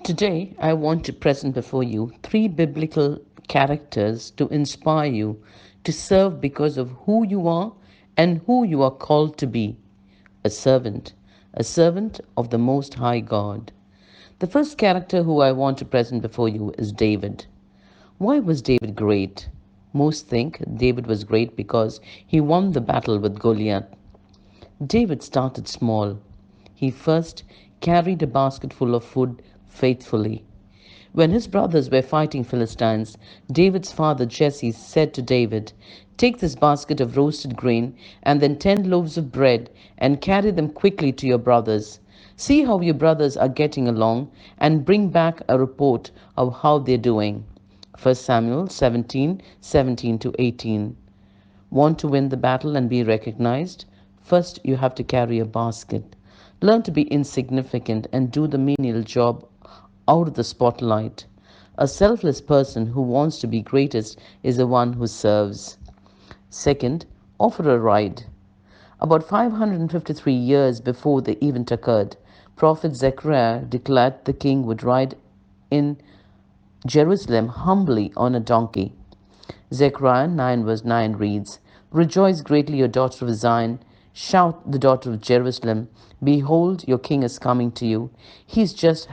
Today, I want to present before you three biblical characters to inspire you to serve because of who you are and who you are called to be a servant, a servant of the Most High God. The first character who I want to present before you is David. Why was David great? Most think David was great because he won the battle with Goliath. David started small. He first carried a basket full of food faithfully. When his brothers were fighting Philistines, David's father Jesse said to David, "Take this basket of roasted grain and then 10 loaves of bread and carry them quickly to your brothers. See how your brothers are getting along and bring back a report of how they're doing." 1 Samuel 17:17 to 18. Want to win the battle and be recognized? First, you have to carry a basket. Learn to be insignificant and do the menial job out of the spotlight. A selfless person who wants to be greatest is the one who serves. Second, offer a ride. About 553 years before the event occurred, Prophet Zechariah declared the king would ride in Jerusalem humbly on a donkey. Zechariah 9 verse 9 reads, "Rejoice greatly, O daughter of Zion. Shout, the daughter of Jerusalem. Behold, your king is coming to you. He is just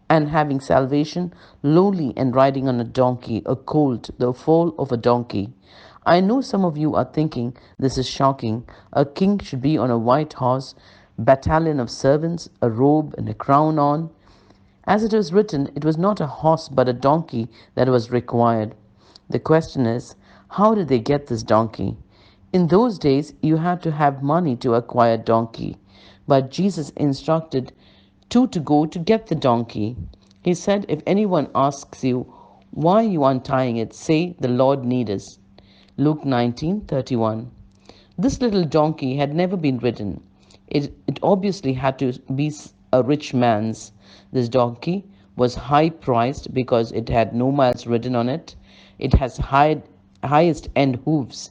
and having salvation, lowly and riding on a donkey, a colt, the foal of a donkey." I know some of you are thinking this is shocking. A king should be on a white horse, battalion of servants, a robe and a crown on. As it was written, it was not a horse but a donkey that was required. The question is, how did they get this donkey? In those days, you had to have money to acquire a donkey. But Jesus instructed two to go to get the donkey. He said, "If anyone asks you, why are you untying it? Say, the Lord needeth." Luke 19:31. This little donkey had never been ridden. It obviously had to be a rich man's. This donkey was high priced because it had no miles ridden on it. It has highest end hooves.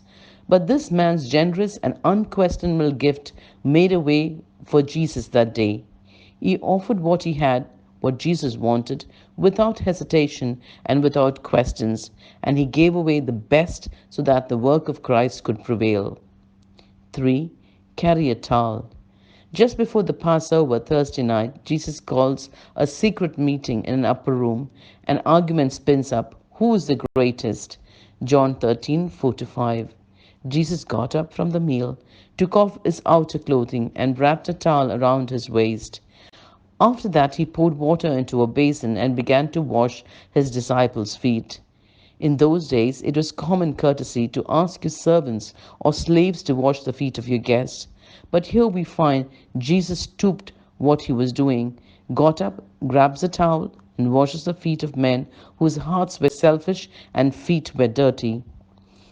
But this man's generous and unquestionable gift made a way for Jesus that day. He offered what he had, what Jesus wanted, without hesitation and without questions, and he gave away the best so that the work of Christ could prevail. 3. Carry a towel. Just before the Passover Thursday night, Jesus calls a secret meeting in an upper room. An argument spins up. Who is the greatest? John 13:4 to 5. Jesus got up from the meal, took off his outer clothing, and wrapped a towel around his waist. After that, he poured water into a basin and began to wash his disciples' feet. In those days, it was common courtesy to ask your servants or slaves to wash the feet of your guests. But here we find Jesus stooped what he was doing, got up, grabs a towel, and washes the feet of men whose hearts were selfish and feet were dirty.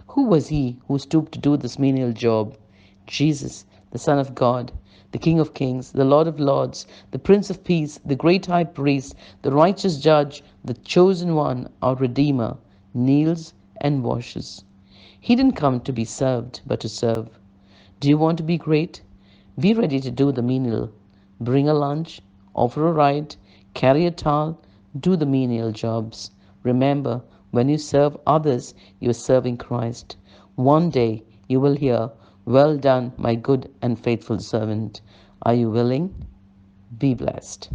Who was he who stooped to do this menial job? Jesus, the Son of God, the King of Kings, the Lord of Lords, the Prince of Peace, the great High Priest, the righteous Judge, the chosen one, our Redeemer, kneels and washes. He didn't come to be served, but to serve. Do you want to be great? Be ready to do the menial. Bring a lunch, offer a ride, carry a towel, do the menial jobs. Remember, when you serve others, you are serving Christ. One day you will hear, "Well done, my good and faithful servant." Are you willing? Be blessed.